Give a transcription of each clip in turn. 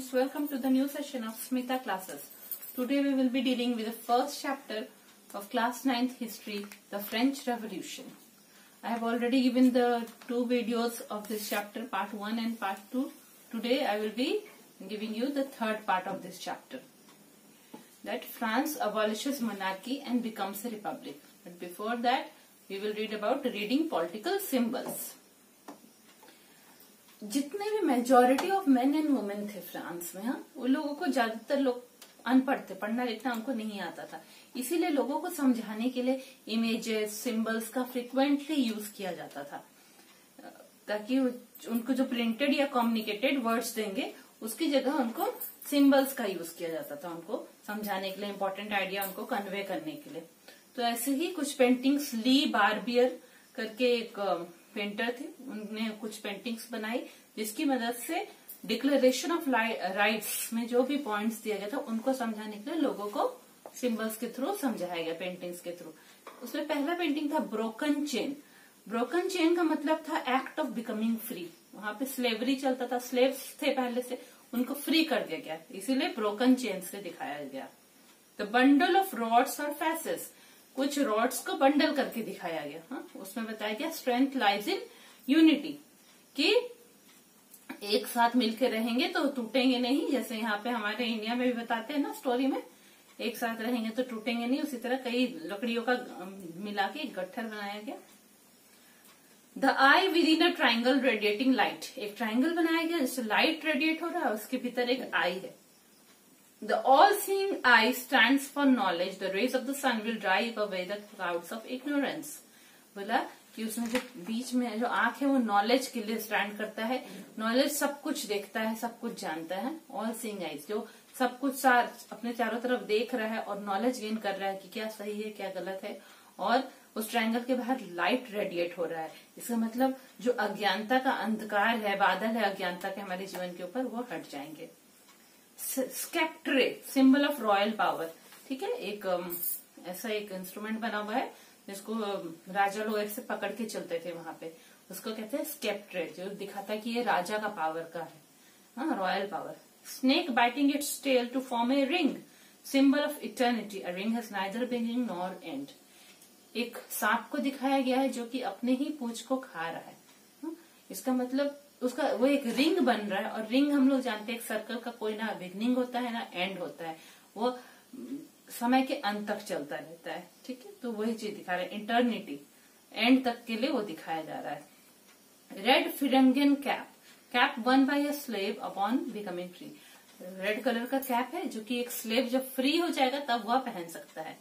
students, welcome to the new session of Smita classes. Today we will be dealing with the first chapter of class 9th history, the French Revolution. I have already given the two videos of this chapter, part 1 and part 2. Today I will be giving you the third part of this chapter, that France abolishes monarchy and becomes a republic. But before that we will read about reading political symbols. जितने भी majority of main and women थे France में, वो लोगों को ज्यादातर लोग अनपढ़ थे, पढ़ना लिखना उनको नहीं आता था, इसीलिए लोगों को समझाने के लिए इमेजेस सिंबल्स का फ्रिक्वेंटली यूज किया जाता था, ताकि उनको जो प्रिंटेड या कम्युनिकेटेड वर्ड्स देंगे उसकी जगह उनको सिंबल्स का यूज किया जाता था, उनको समझाने के लिए, इम्पोर्टेंट आइडिया उनको कन्वे करने के लिए। तो ऐसे ही कुछ पेंटिंग्स, ली बार्बियर करके एक पेंटर थे, उनने कुछ पेंटिंग्स बनाई जिसकी मदद से डिक्लेरेशन ऑफ राइट्स में जो भी पॉइंट्स दिया गया था उनको समझाने के लिए लोगों को सिंबल्स के थ्रू समझाया गया, पेंटिंग्स के थ्रू। उसमें पहला पेंटिंग था ब्रोकन चेन। ब्रोकन चेन का मतलब था एक्ट ऑफ बिकमिंग फ्री। वहां पे स्लेवरी चलता था, स्लेव्स थे पहले से, उनको फ्री कर दिया गया, इसीलिए ब्रोकन चेन से दिखाया गया। द बंडल ऑफ रॉड्स और फैसेस, कुछ रॉड्स को बंडल करके दिखाया गया। हाँ, उसमें बताया गया स्ट्रेंथ लाइज इन यूनिटी, कि एक साथ मिलकर रहेंगे तो टूटेंगे नहीं, जैसे यहाँ पे हमारे इंडिया में भी बताते हैं ना स्टोरी में, एक साथ रहेंगे तो टूटेंगे नहीं, उसी तरह कई लकड़ियों का मिला के एक गट्ठर बनाया गया। The I with in a triangle radiating light, एक ट्राइंगल बनाया गया जिससे लाइट रेडिएट हो रहा है, उसके भीतर एक आई है। The all-seeing eye stands for knowledge. The rays of the sun will drive away the clouds of ignorance. बोला कि उसमें जो बीच में जो आंख है वो नॉलेज के लिए स्टैंड करता है। नॉलेज सब कुछ देखता है, सब कुछ जानता है। ऑल सीइंग आईज जो सब कुछ अपने चारों तरफ देख रहा है और नॉलेज गेन कर रहा है कि क्या सही है क्या गलत है, और उस ट्रायंगल के बाहर लाइट रेडिएट हो रहा है। इसका मतलब जो अज्ञानता का अंधकार है, बादल है अज्ञानता के हमारे जीवन के ऊपर, वो हट जाएंगे। स्केप्ट्रे, सिंबल ऑफ रॉयल पावर। ठीक है, एक ऐसा एक इंस्ट्रूमेंट बना हुआ है जिसको राजा लोग ऐसे पकड़ के चलते थे वहां पे, उसको कहते हैं स्केप्ट्रे, जो दिखाता है कि ये राजा का पावर का है, हाँ, royal power. Snake biting its tail to form a ring, symbol of eternity. A ring has neither beginning nor end. एक सांप को दिखाया गया है जो कि अपने ही पूंछ को खा रहा है। इसका मतलब उसका वो एक रिंग बन रहा है, और रिंग हम लोग जानते हैं एक सर्कल का कोई ना बिगनिंग होता है ना एंड होता है, वो समय के अंत तक चलता रहता है। ठीक है, तो वही चीज दिखा रहा है, इंटर्निटी, एंड तक के लिए वो दिखाया जा रहा है। Red Phrygian cap, cap worn by a slave upon becoming free. Red colour का कैप है जो कि एक स्लेव जब फ्री हो जाएगा तब वह पहन सकता है।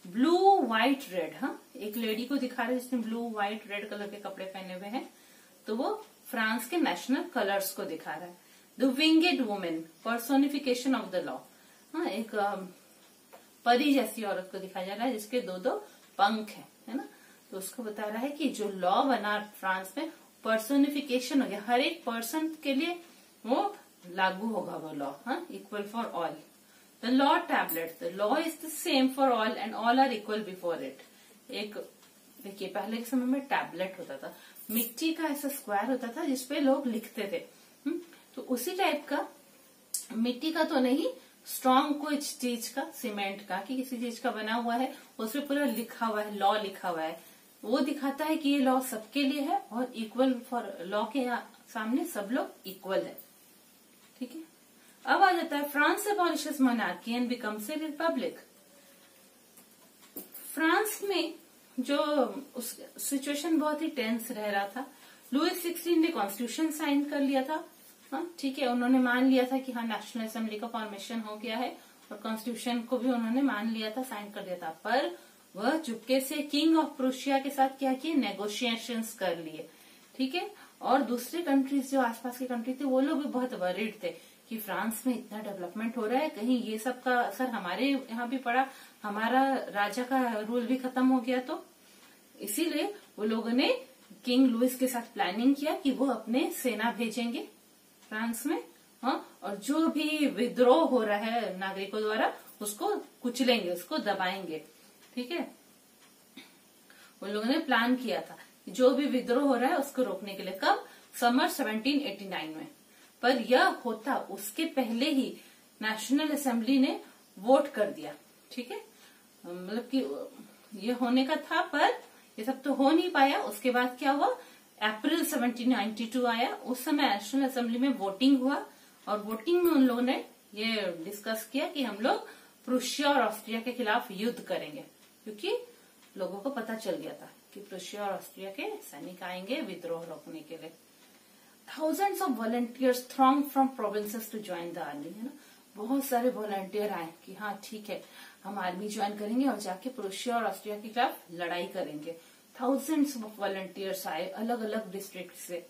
ब्लू व्हाइट रेड, हाँ, एक लेडी को दिखा रहा है जिसने ब्लू व्हाइट रेड कलर के कपड़े पहने हुए हैं, तो वो फ्रांस के नेशनल कलर्स को दिखा रहा है। The winged women, personification of the law. हाँ, एक परी जैसी औरत को दिखाया जा रहा है जिसके दो दो पंख है ना, तो उसको बता रहा है कि जो लॉ बना फ्रांस में पर्सोनिफिकेशन हो गया, हर एक पर्सन के लिए वो लागू होगा वो लॉ, हाँ, equal for all. The law tablet, the law is the same for all and all are equal before it. एक देखिए, पहले के समय में टैबलेट होता था, मिट्टी का ऐसा स्क्वायर होता था जिसपे लोग लिखते थे, तो उसी टाइप का, मिट्टी का तो नहीं, स्ट्रॉन्ग कोई चीज का, सीमेंट का, कि किसी चीज का बना हुआ है, उसपे पूरा लिखा हुआ है, लॉ लिखा हुआ है, वो दिखाता है कि ये लॉ सबके लिए है और इक्वल फॉर लॉ के सामने सब लोग इक्वल है। ठीक है, अब आ जाता है France अबॉलिशेस monarchy and becomes a Republic. France में जो उस सिचुएशन बहुत ही टेंस रह रहा था। लुइस 16 ने कॉन्स्टिट्यूशन साइन कर लिया था, हाँ, ठीक है, उन्होंने मान लिया था कि हाँ नेशनल असेंबली का फॉर्मेशन हो गया है, और कॉन्स्टिट्यूशन को भी उन्होंने मान लिया था, साइन कर दिया था, पर वह चुपके से किंग ऑफ प्रूशिया के साथ क्या किए, नेगोशिएशंस कर लिए। ठीक है, और दूसरे कंट्रीज जो आसपास की कंट्री थे वो लोग भी बहुत वरीड थे कि फ्रांस में इतना डेवलपमेंट हो रहा है, कहीं ये सब का असर हमारे यहाँ भी पड़ा, हमारा राजा का रूल भी खत्म हो गया। तो इसीलिए वो लोगों ने किंग लुइस के साथ प्लानिंग किया कि वो अपने सेना भेजेंगे फ्रांस में, हाँ, और जो भी विद्रोह हो रहा है नागरिकों द्वारा उसको कुचलेंगे, उसको दबाएंगे। ठीक है, वो लोगों ने प्लान किया था जो भी विद्रोह हो रहा है उसको रोकने के लिए। कब? समर 1789 में। पर यह होता उसके पहले ही नेशनल असेंबली ने वोट कर दिया। ठीक है, मतलब कि ये होने का था पर ये सब तो हो नहीं पाया। उसके बाद क्या हुआ, अप्रैल 1792 आया, उस समय नेशनल असेंबली में वोटिंग हुआ और वोटिंग में उन लोगों ने ये डिस्कस किया कि हम लोग प्रूशिया और ऑस्ट्रिया के खिलाफ युद्ध करेंगे, क्योंकि लोगों को पता चल गया था कि प्रूशिया और ऑस्ट्रिया के सैनिक आएंगे विद्रोह रोकने के लिए। Thousands of volunteers thronged from provinces to join the army, है ना। बहुत सारे वॉलंटियर आए कि हाँ ठीक है हम आर्मी ज्वाइन करेंगे और जाके प्रूशिया और ऑस्ट्रिया के खिलाफ लड़ाई करेंगे। थाउजेंड्स ऑफ वॉलंटियर्स आए अलग अलग डिस्ट्रिक्ट से।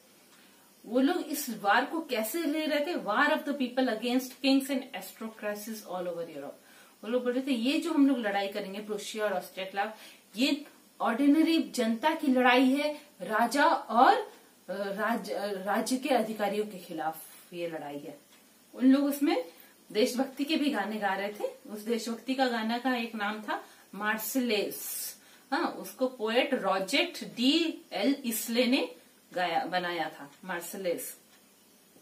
वो लोग इस वार को कैसे ले रहे थे, war of the people against kings and aristocracies all over Europe. वो लोग बोल रहे थे ये जो हम लोग लड़ाई करेंगे प्रूशिया और ऑस्ट्रिया के खिलाफ, ये ऑर्डिनरी जनता की लड़ाई है, राजा और राज्य के अधिकारियों के खिलाफ ये लड़ाई है। उन लोग उसमें देशभक्ति के भी गाने गा रहे थे। उस देशभक्ति का गाना का एक नाम था मार्सिलेस। हाँ, उसको पोएट रॉजेट डी एल इसले ने बनाया था मार्सिलेस।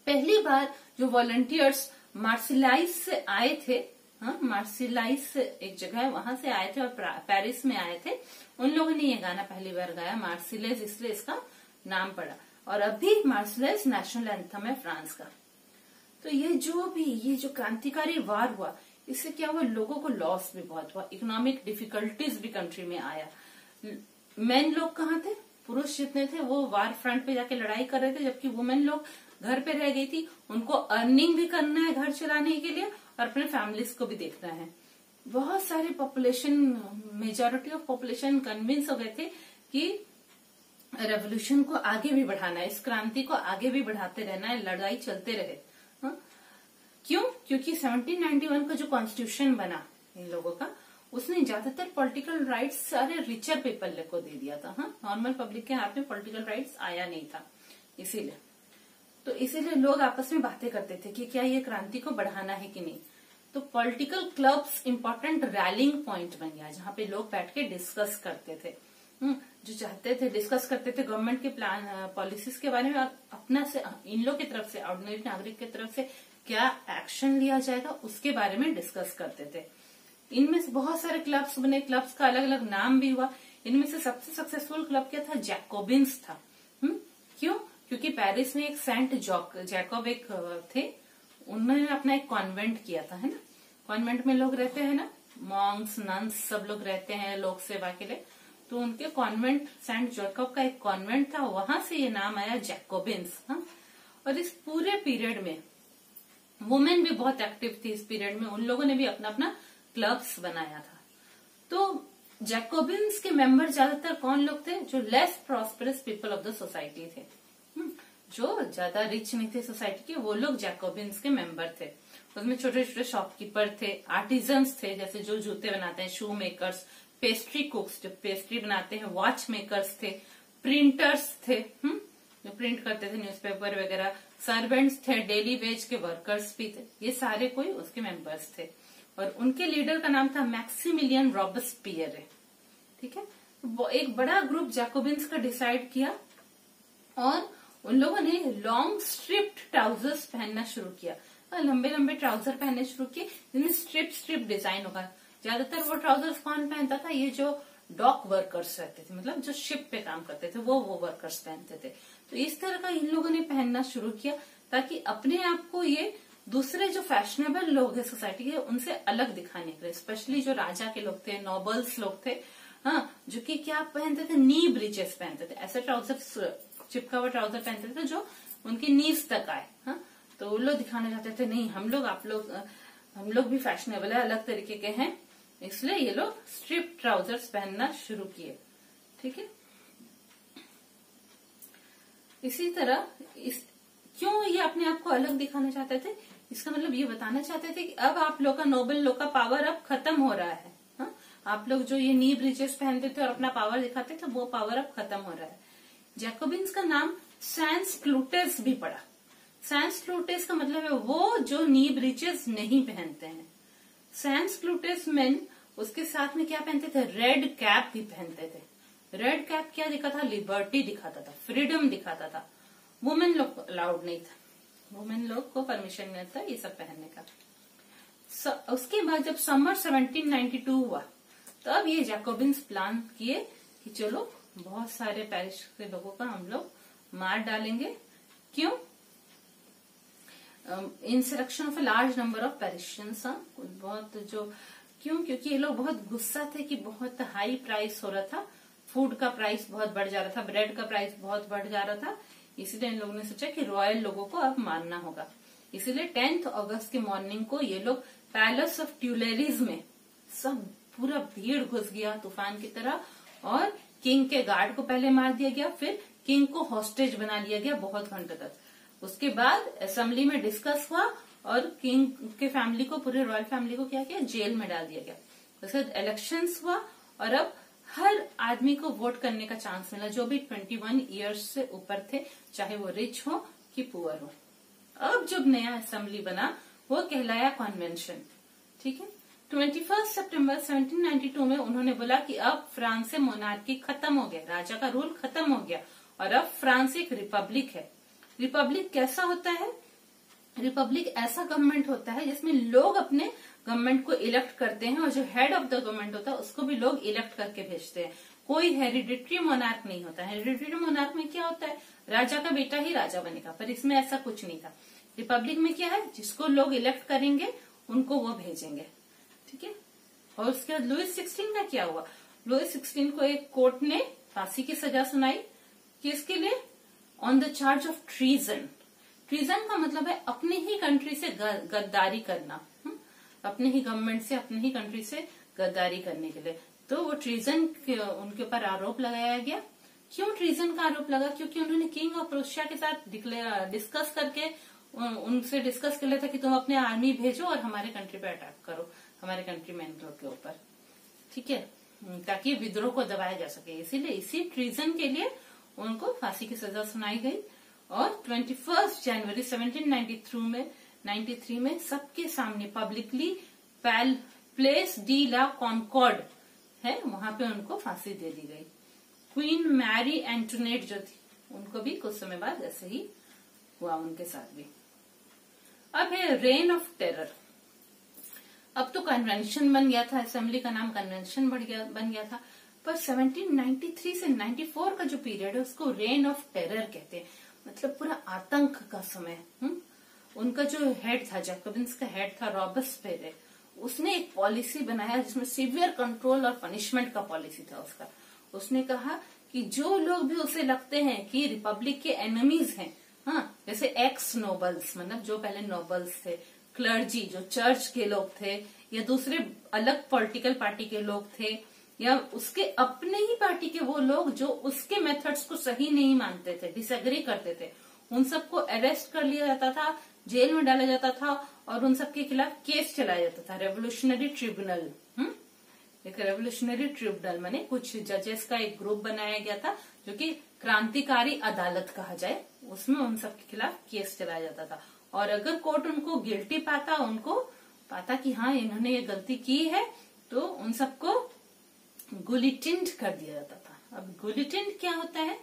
पहली बार जो वॉलंटियर्स मार्सिलाइस से आए थे, हाँ, मार्सिलाइस एक जगह है वहां से आए थे और पेरिस में आए थे, उन लोगों ने ये गाना पहली बार गाया मार्सिलेस, इसलिए इसका नाम पड़ा। और अभी मार्सिलेस नेशनल एंथम है फ्रांस का। तो ये जो क्रांतिकारी वार हुआ, इससे क्या हुआ, लोगों को लॉस भी बहुत हुआ, इकोनॉमिक डिफिकल्टीज भी कंट्री में आया। मेन लोग कहाँ थे, पुरुष जितने थे वो वार फ्रंट पे जाके लड़ाई कर रहे थे, जबकि वुमेन लोग घर पे रह गई थी। उनको अर्निंग भी करना है घर चलाने के लिए और अपने फैमिलीज को भी देखना है। बहुत सारे population, majority of population convince हो गए थे कि रेवोल्यूशन को आगे भी बढ़ाना है, इस क्रांति को आगे भी बढ़ाते रहना है, लड़ाई चलते रहे। हाँ? क्यों? क्योंकि 1791 का जो कॉन्स्टिट्यूशन बना इन लोगों का, उसने ज्यादातर पॉलिटिकल राइट्स सारे रिचर पीपल को दे दिया था। हाँ, नॉर्मल पब्लिक के हाथ में पॉलिटिकल राइट्स आया नहीं था। इसीलिए लोग आपस में बातें करते थे कि क्या ये क्रांति को बढ़ाना है कि नहीं। तो political clubs important railing point बन गया, जहाँ पे लोग बैठ के डिस्कस करते थे। जो चाहते थे डिस्कस करते थे गवर्नमेंट के प्लान पॉलिसीज के बारे में, और अपना से इन लोग की तरफ से, ऑर्डिनरी नागरिक की तरफ से क्या एक्शन लिया जाएगा उसके बारे में डिस्कस करते थे। इनमें से बहुत सारे क्लब्स बने, क्लब्स का अलग अलग नाम भी हुआ। इनमें से सबसे सक्सेसफुल क्लब क्या था, जैकोबिन्स था। क्यों? क्योंकि पेरिस में एक सेंट जैकोब एक थे, उन्होंने अपना एक कॉन्वेंट किया था, है ना। कॉन्वेंट में लोग रहते हैं ना, मॉन्क्स नन्स सब लोग रहते हैं लोक सेवा के लिए। तो उनके कॉन्वेंट, सेंट जैकोब का एक कॉन्वेंट था, वहां से ये नाम आया जैकोबिन्स। और इस पूरे पीरियड में वुमेन भी बहुत एक्टिव थी। इस पीरियड में उन लोगों ने भी अपना अपना क्लब्स बनाया था। तो जैकोबिन्स के मेंबर ज्यादातर कौन लोग थे, जो less prosperous people of the society थे, जो ज्यादा रिच नहीं थे सोसाइटी के, वो लोग जैकोबिन्स के मेंबर थे। उसमें छोटे छोटे शॉपकीपर थे, आर्टिजन्स थे, जैसे जो जूते बनाते हैं, शू मेकर्स, पेस्ट्री कुक्स जो पेस्ट्री बनाते हैं, वॉच मेकर्स थे, प्रिंटर्स थे, जो प्रिंट करते थे न्यूज़पेपर वगैरह, सर्वेंट्स थे, डेली वेज के वर्कर्स भी थे। ये सारे कोई उसके मेंबर्स थे। और उनके लीडर का नाम था मैक्सिमिलियन रॉबेस्पियर। ठीक है, एक बड़ा ग्रुप जैकोबिन्स का डिसाइड किया और उन लोगों ने लॉन्ग स्ट्रिप्ड ट्राउजर्स पहनना शुरू किया। लंबे लंबे ट्राउजर पहनने शुरू किए जिनमें स्ट्रिप डिजाइन होगा। ज्यादातर वो ट्राउजर्स कौन पहनता था, ये जो डॉक वर्कर्स रहते थे, मतलब जो शिप पे काम करते थे, वो वर्कर्स पहनते थे। तो इस तरह का इन लोगों ने पहनना शुरू किया ताकि अपने आप को ये दूसरे जो फैशनेबल लोग हैं सोसाइटी के उनसे अलग दिखाने के लिए, स्पेशली जो राजा के लोग थे, नोबल्स लोग थे, हाँ, जो कि क्या पहनते थे, नी ब्रीचेस पहनते थे, ऐसे ट्राउजर, चिपका हुआ ट्राउजर पहनते थे जो उनकी नीज तक आए। हाँ, तो वो लोग दिखाना चाहते थे नहीं हम लोग भी फैशनेबल है, अलग तरीके के हैं, इसलिए ये लोग स्ट्रिप ट्राउजर्स पहनना शुरू किए। ठीक है, इसी तरह क्यों ये अपने आप को अलग दिखाना चाहते थे, इसका मतलब ये बताना चाहते थे कि अब आप लोग का नोबल लोग का पावर अब खत्म हो रहा है। हाँ? आप लोग जो ये नी ब्रीचेस पहनते थे और अपना पावर दिखाते थे, वो पावर अब खत्म हो रहा है। जैकोबिन्स का नाम सैंस क्लूटेस भी पड़ा। सैंस क्लूटेस का मतलब है वो जो नी ब्रीचेस नहीं पहनते हैं। सैंस क्लूटेस मेन उसके साथ में क्या पहनते थे, रेड कैप भी पहनते थे। रेड कैप क्या दिखाता था, लिबर्टी दिखाता था, फ्रीडम दिखाता था। वुमेन लोग अलाउड नहीं था, वुमेन लोग को परमिशन मिलता है ये सब पहनने का। उसके बाद जब समर 1792 हुआ तब ये जैकोबिन्स प्लान किए कि चलो बहुत सारे पेरिस के लोगों का हम लोग मार डालेंगे। क्यों? Insurrection of a large number of Parisians, बहुत जो क्योंकि ये लोग बहुत गुस्सा थे कि बहुत हाई प्राइस हो रहा था, फूड का प्राइस बहुत बढ़ जा रहा था, ब्रेड का प्राइस बहुत बढ़ जा रहा था। इसीलिए इन लोगों ने सोचा कि रॉयल लोगों को अब मारना होगा। इसीलिए 10 अगस्त के मॉर्निंग को ये लोग पैलेस ऑफ ट्यूलेरीज में सब पूरा भीड़ घुस गया तूफान की तरह, और किंग के गार्ड को पहले मार दिया गया, फिर किंग को हॉस्टेज बना लिया गया बहुत घंटे तक। उसके बाद असेंबली में डिस्कस हुआ और किंग के फैमिली को, पूरे रॉयल फैमिली को क्या किया, जेल में डाल दिया गया। उसके बाद इलेक्शंस हुआ और अब हर आदमी को वोट करने का चांस मिला, जो भी 21 ईयर्स से ऊपर थे, चाहे वो रिच हो कि पुअर हो। अब जब नया असेंबली बना वो कहलाया कॉन्वेंशन। ठीक है, 21 सितंबर 1792 में उन्होंने बोला कि अब फ्रांस से मोनार्की खत्म हो गया, राजा का रूल खत्म हो गया और अब फ्रांस एक रिपब्लिक है। रिपब्लिक कैसा होता है? रिपब्लिक ऐसा गवर्नमेंट होता है जिसमें लोग अपने गवर्नमेंट को इलेक्ट करते हैं और जो हेड ऑफ द गवर्नमेंट होता है उसको भी लोग इलेक्ट करके भेजते हैं। कोई हेरिडिटरी मोनार्क नहीं होता है। हेरिडिटरी मोनार्क में क्या होता है, राजा का बेटा ही राजा बनेगा, पर इसमें ऐसा कुछ नहीं था। रिपब्लिक में क्या है, जिसको लोग इलेक्ट करेंगे उनको वो भेजेंगे। ठीक है, और उसके बाद लुइस 16 का क्या हुआ? लुइस 16 को एक कोर्ट ने फांसी की सजा सुनाई। किसके लिए? On the charge of treason. Treason का मतलब है अपने ही कंट्री से गद्दारी करना, अपने ही गवर्नमेंट से, अपने ही कंट्री से गद्दारी करने के लिए। तो वो ट्रीजन उनके ऊपर आरोप लगाया गया। क्यों ट्रीजन का आरोप लगा? क्योंकि उन्होंने किंग ऑफ प्रोशिया के साथ डिस्कस करके उनसे डिस्कस कर लिया था कि तुम अपने आर्मी भेजो और हमारे कंट्री पे अटैक करो, हमारे कंट्रीमैन के ऊपर। ठीक है, ताकि विद्रोह को दबाया जा सके। इसीलिए इसी ट्रीजन के लिए उनको फांसी की सजा सुनाई गई। और 21 जनवरी 1793 में सबके सामने पब्लिकली प्लेस डी ला कॉन्कॉर्ड है, वहां पे उनको फांसी दे दी गई। क्वीन मैरी एंटोनेट जो थी उनको भी कुछ समय बाद ऐसे ही हुआ उनके साथ भी। अब है रेन ऑफ टेरर। अब तो कन्वेंशन बन गया था, असेंबली का नाम कन्वेंशन बन गया था, पर 1793 से 94 का जो पीरियड है उसको रेन ऑफ टेरर कहते हैं, मतलब पूरा आतंक का समय। उनका जो हेड था, जैकोबिन्स का हेड था रॉबेस्पियर, उसने एक पॉलिसी बनाया जिसमें सीवियर कंट्रोल और पनिशमेंट का पॉलिसी था उसका। उसने कहा कि जो लोग भी उसे लगते हैं कि रिपब्लिक के एनिमीज हैं, जैसे एक्स नोबल्स, मतलब जो पहले नोबल्स थे, क्लर्जी जो चर्च के लोग थे, या दूसरे अलग पॉलिटिकल पार्टी के लोग थे, या उसके अपने ही पार्टी के वो लोग जो उसके मेथड्स को सही नहीं मानते थे, डिसएग्री करते थे, उन सबको अरेस्ट कर लिया जाता था, जेल में डाला जाता था और उन सबके खिलाफ केस चलाया जाता था। रेवोल्यूशनरी ट्रिब्यूनल, एक रेवोल्यूशनरी ट्रिब्यूनल माने कुछ जजेस का एक ग्रुप बनाया गया था जो कि क्रांतिकारी अदालत कहा जाए, उसमें उन सबके खिलाफ केस चलाया जाता था। और अगर कोर्ट उनको गिल्टी पाता, उनको पाता कि हाँ इन्होंने ये गलती की है, तो उन सबको गुलिटिन्ड कर दिया जाता था। अब गुलिटिन्ड क्या होता है?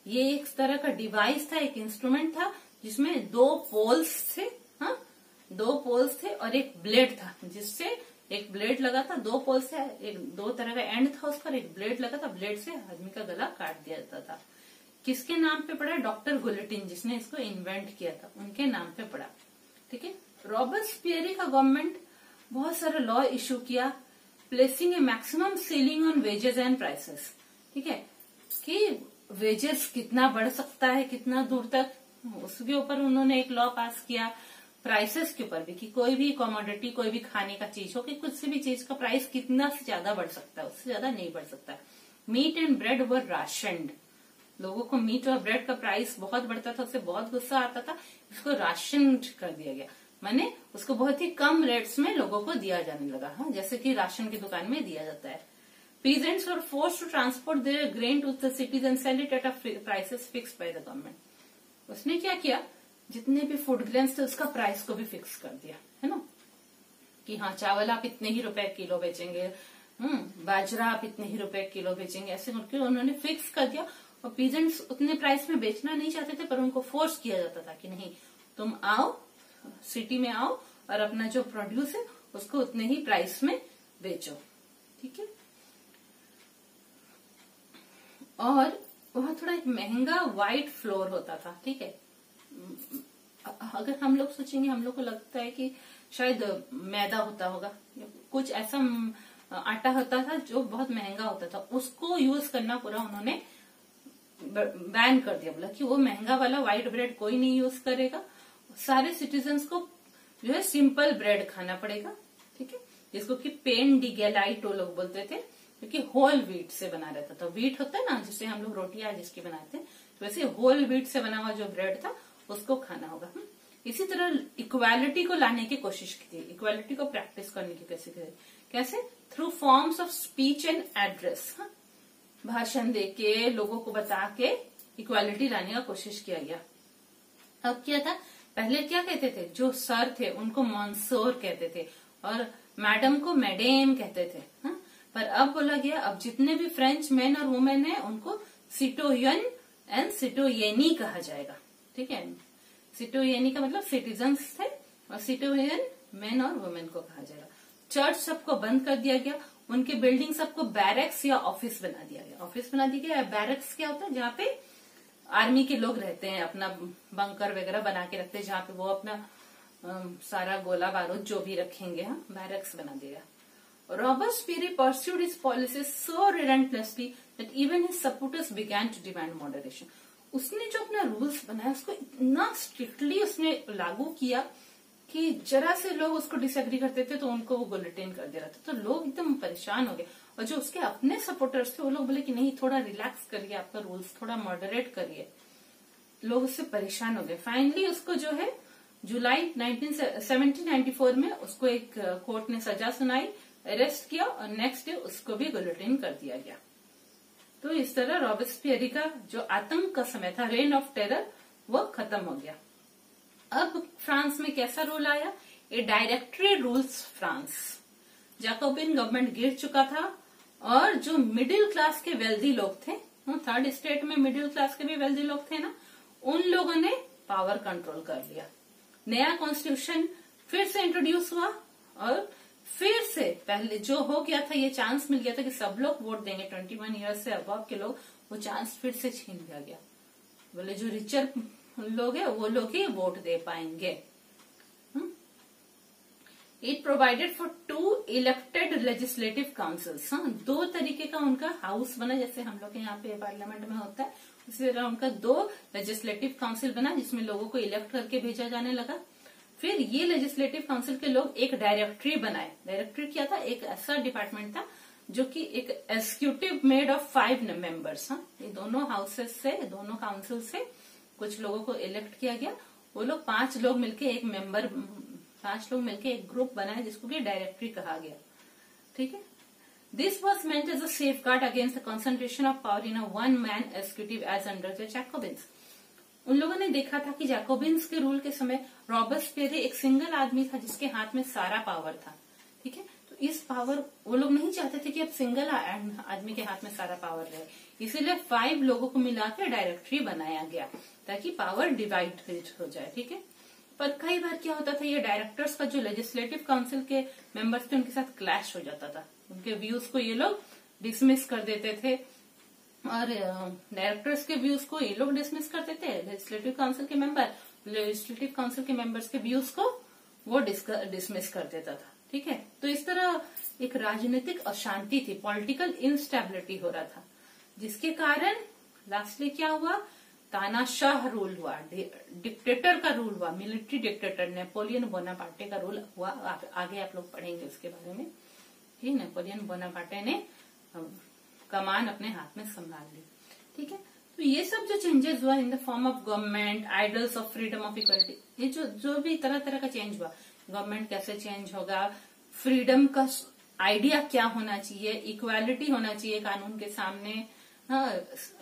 ये एक तरह का डिवाइस था, एक इंस्ट्रूमेंट था जिसमें 2 पोल्स थे, दो पोल्स थे और एक ब्लेड था, जिससे एक ब्लेड लगा था, 2 पोल्स थे, एक 2 तरह का एंड था उसका, एक ब्लेड लगा था, ब्लेड से आदमी का गला काट दिया जाता था। किसके नाम पे पड़ा? डॉक्टर गुलिटिन, जिसने इसको इन्वेंट किया था, उनके नाम पे पड़ा। ठीक है, रॉबेस्पियर का गवर्नमेंट बहुत सारा लॉ इश्यू किया, placing A maximum ceiling on wages and prices. ठीक है, कि वेजेस कितना बढ़ सकता है, कितना दूर तक, उसके ऊपर उन्होंने एक लॉ पास किया। प्राइसेस के ऊपर भी कि कोई भी कमोडिटी, कोई भी खाने का चीज हो कि कुछ से भी चीज का प्राइस कितना से ज्यादा बढ़ सकता है, उससे ज्यादा नहीं बढ़ सकता। मीट एंड ब्रेड वर राशनड, लोगों को मीट और ब्रेड का प्राइस बहुत बढ़ता था, उससे बहुत गुस्सा आता था, इसको राशन कर दिया गया, माने उसको बहुत ही कम रेट्स में लोगों को दिया जाने लगा, जैसे कि राशन की दुकान में दिया जाता है। Peasants were forced to transport their grain to the cities and sell it at a prices fixed by the government. उसने क्या किया, जितने भी फूड ग्रेन्स थे उसका प्राइस को भी फिक्स कर दिया, है ना, कि हाँ चावल आप इतने ही रुपए किलो बेचेंगे, बाजरा आप इतने ही रुपए किलो बेचेंगे, ऐसे करके उन्होंने फिक्स कर दिया। और पीजेंट्स उतने प्राइस में बेचना नहीं चाहते थे, पर उनको फोर्स किया जाता था कि नहीं, तुम आओ, सिटी में आओ और अपना जो प्रोड्यूस है उसको उतने ही प्राइस में बेचो, ठीक है। और वहां थोड़ा एक महंगा व्हाइट फ्लोर होता था, ठीक है। अगर हम लोग सोचेंगे, हम लोग को लगता है कि शायद मैदा होता होगा, कुछ ऐसा आटा होता था जो बहुत महंगा होता था, उसको यूज करना पूरा उन्होंने बैन कर दिया। बोला कि वो महंगा वाला व्हाइट ब्रेड कोई नहीं यूज करेगा, सारे सिटीजन्स को जो है सिंपल ब्रेड खाना पड़ेगा, ठीक है। जिसको कि पेन डी गैलाइट वो लोग बोलते थे, क्योंकि होल व्हीट से बना रहता था। व्हीट होता है ना जिससे हम लोग रोटियां जिसकी बनाते हैं, तो वैसे होल व्हीट से बना हुआ जो ब्रेड था उसको खाना होगा। इसी तरह इक्वालिटी को लाने की कोशिश की थी, इक्वालिटी को प्रैक्टिस करने की कैसे through forms of speech and address, भाषण देके लोगों को बता के इक्वालिटी लाने का कोशिश किया गया। अब क्या था, पहले क्या कहते थे, जो सर थे उनको मॉन्सोर कहते थे और मैडम को मैडेम कहते थे, हा? पर अब बोला गया अब जितने भी फ्रेंच मैन और वुमेन है उनको सिटोयन एंड सिटोयेनी कहा जाएगा, ठीक है। सिटोयेनी का मतलब सिटीजन्स थे और सिटोयन मैन और वुमेन को कहा जाएगा। चर्च सबको बंद कर दिया गया, उनके बिल्डिंग सबको बैरक्स या ऑफिस बना दिया गया। ऑफिस बना दिया गया, बैरक्स क्या होता है, जहाँ पे आर्मी के लोग रहते हैं, अपना बंकर वगैरह बना के रखते हैं, जहाँ पे वो अपना सारा गोला बारूद जो भी रखेंगे, बैरक्स बना दिया। Robespierre pursued his policies so relentlessly that even his supporters began to demand moderation. उसने जो अपना रूल्स बनाया उसको इतना स्ट्रिक्टली उसने लागू किया कि जरा से लोग उसको डिसएग्री करते थे तो उनको वो गुलेटिन कर दे रहा था, तो लोग एकदम परेशान हो गए। और जो उसके अपने सपोर्टर्स थे वो लोग बोले कि नहीं, थोड़ा रिलैक्स करिए, आपका रूल्स थोड़ा मॉडरेट करिए। लोग उससे परेशान हो गए। फाइनली उसको जो है जुलाई 1794 में उसको एक कोर्ट ने सजा सुनाई, अरेस्ट किया और नेक्स्ट डे उसको भी गुलेटिन कर दिया गया। तो इस तरह रॉबेस्पियर का जो आतंक का समय था, रेन ऑफ टेरर, वो खत्म हो गया। अब फ्रांस में कैसा रूल आया, ए directory rules France. Jacobian government गिर चुका था और जो मिडिल क्लास के वेल्दी लोग थे, थर्ड स्टेट में मिडिल क्लास के भी वेल्दी लोग थे ना, उन लोगों ने पावर कंट्रोल कर लिया। नया कॉन्स्टिट्यूशन फिर से इंट्रोड्यूस हुआ और फिर से पहले जो हो गया था, ये चांस मिल गया था कि सब लोग वोट देंगे, 21 ईयर्स से अबव के लोग, वो चांस फिर से छीन लिया गया। बोले जो रिचर लोग हैं वो लोग ही वोट दे पाएंगे। It provided for 2 elected legislative councils. दो तरीके का उनका हाउस बना, जैसे हम लोग के यहाँ पे पार्लियामेंट में होता है, इसी तरह उनका 2 लेजिस्लेटिव काउंसिल बना जिसमें लोगों को इलेक्ट करके भेजा जाने लगा। फिर ये लेजिस्लेटिव काउंसिल के लोग एक डायरेक्टरी बनाए। डायरेक्टरी क्या था, एक ऐसा डिपार्टमेंट था जो कि एक एग्जीक्यूटिव मेड ऑफ 5 मेंबर्स। ये दोनों हाउसेस से, दोनों काउंसिल से कुछ लोगों को इलेक्ट किया गया। वो लोग 5 लोग मिलके एक मेंबर, 5 लोग मिलके एक ग्रुप बनाए जिसको कि डायरेक्टरी कहा गया, ठीक है। This was meant as a safeguard against the concentration of power in a one man executive as under the Jacobins. उन लोगों ने देखा था कि जैकोबिन्स के रूल के समय रॉबेस्पियर एक सिंगल आदमी था जिसके हाथ में सारा पावर था, ठीक है। तो इस पावर वो लोग नहीं चाहते थे कि अब सिंगल आदमी के हाथ में सारा पावर रहे, इसीलिए 5 लोगों को मिलाकर डायरेक्टरी बनाया गया ताकि पावर डिवाइड हो जाए, ठीक है। पर कई बार क्या होता था, ये डायरेक्टर्स का जो लेजिस्लेटिव काउंसिल के मेंबर्स थे उनके साथ क्लैश हो जाता था। उनके व्यूज को ये लोग डिसमिस कर देते थे और डायरेक्टर्स के व्यूज को ये लोग डिसमिस करते थे। लेजिस्लेटिव काउंसिल के मेंबर लेजिस्लेटिव काउंसिल के मेंबर्स के व्यूज को वो डिसमिस कर देता था, ठीक है। तो इस तरह एक राजनीतिक अशांति थी, पॉलिटिकल इंस्टेबिलिटी हो रहा था, जिसके कारण लास्टली क्या हुआ, तानाशाह रूल हुआ, डिक्टेटर का रूल हुआ, मिलिट्री डिक्टेटर नेपोलियन बोनापार्टे का रूल हुआ। आगे आप लोग पढ़ेंगे उसके बारे में। ठीक, नेपोलियन बोनापार्टे ने कमान अपने हाथ में संभाल ली, ठीक है। तो ये सब जो चेंजेस हुआ in the form of government, idols of freedom of equality, ये जो भी तरह तरह का चेंज हुआ, गवर्नमेंट कैसे चेंज होगा, फ्रीडम का आइडिया क्या होना चाहिए, इक्वालिटी होना चाहिए कानून के सामने,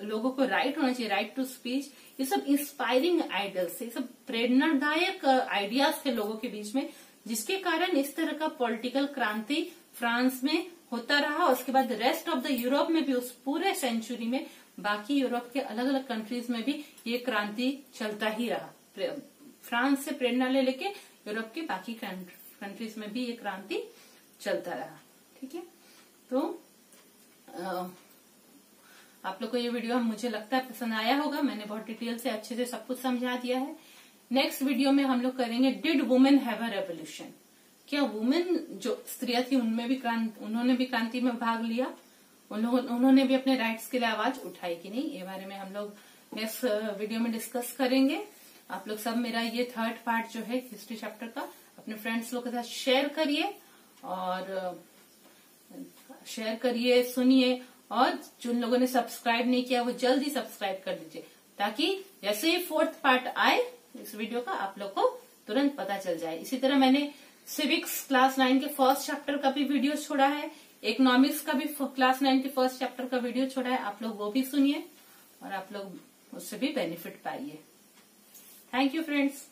लोगों को राइट होना चाहिए, राइट टू स्पीच, ये सब इंस्पायरिंग आइडियल्स थे, ये सब प्रेरणादायक आइडियाज थे लोगों के बीच में, जिसके कारण इस तरह का पॉलिटिकल क्रांति फ्रांस में होता रहा। उसके बाद रेस्ट ऑफ द यूरोप में भी, उस पूरे सेंचुरी में बाकी यूरोप के अलग अलग कंट्रीज में भी ये क्रांति चलता ही रहा, फ्रांस से प्रेरणा ले लेके यूरोप के बाकी कंट्रीज में भी ये क्रांति चलता रहा। ठीक है, तो आप लोग को ये वीडियो मुझे लगता है पसंद आया होगा। मैंने बहुत डिटेल से अच्छे से सब कुछ समझा दिया है। नेक्स्ट वीडियो में हम लोग करेंगे did women have a revolution, क्या वुमेन जो स्त्रियां थी उन्होंने भी क्रांति में भाग लिया, उन्होंने भी अपने राइट्स के लिए आवाज उठाई कि नहीं, ये बारे में हम लोग नेक्स्ट वीडियो में डिस्कस करेंगे। आप लोग सब मेरा ये थर्ड पार्ट जो है हिस्ट्री चैप्टर का अपने फ्रेंड्स लोग के साथ शेयर करिए और सुनिए, और जिन लोगों ने सब्सक्राइब नहीं किया वो जल्दी सब्सक्राइब कर दीजिए, ताकि जैसे ही फोर्थ पार्ट आए इस वीडियो का आप लोग को तुरंत पता चल जाए। इसी तरह मैंने सिविक्स क्लास 9 के फर्स्ट चैप्टर का भी वीडियो छोड़ा है, इकोनॉमिक्स का भी क्लास 9 के फर्स्ट चैप्टर का वीडियो छोड़ा है, आप लोग वो भी सुनिए और आप लोग उससे भी बेनिफिट पाइए। Thank you friends.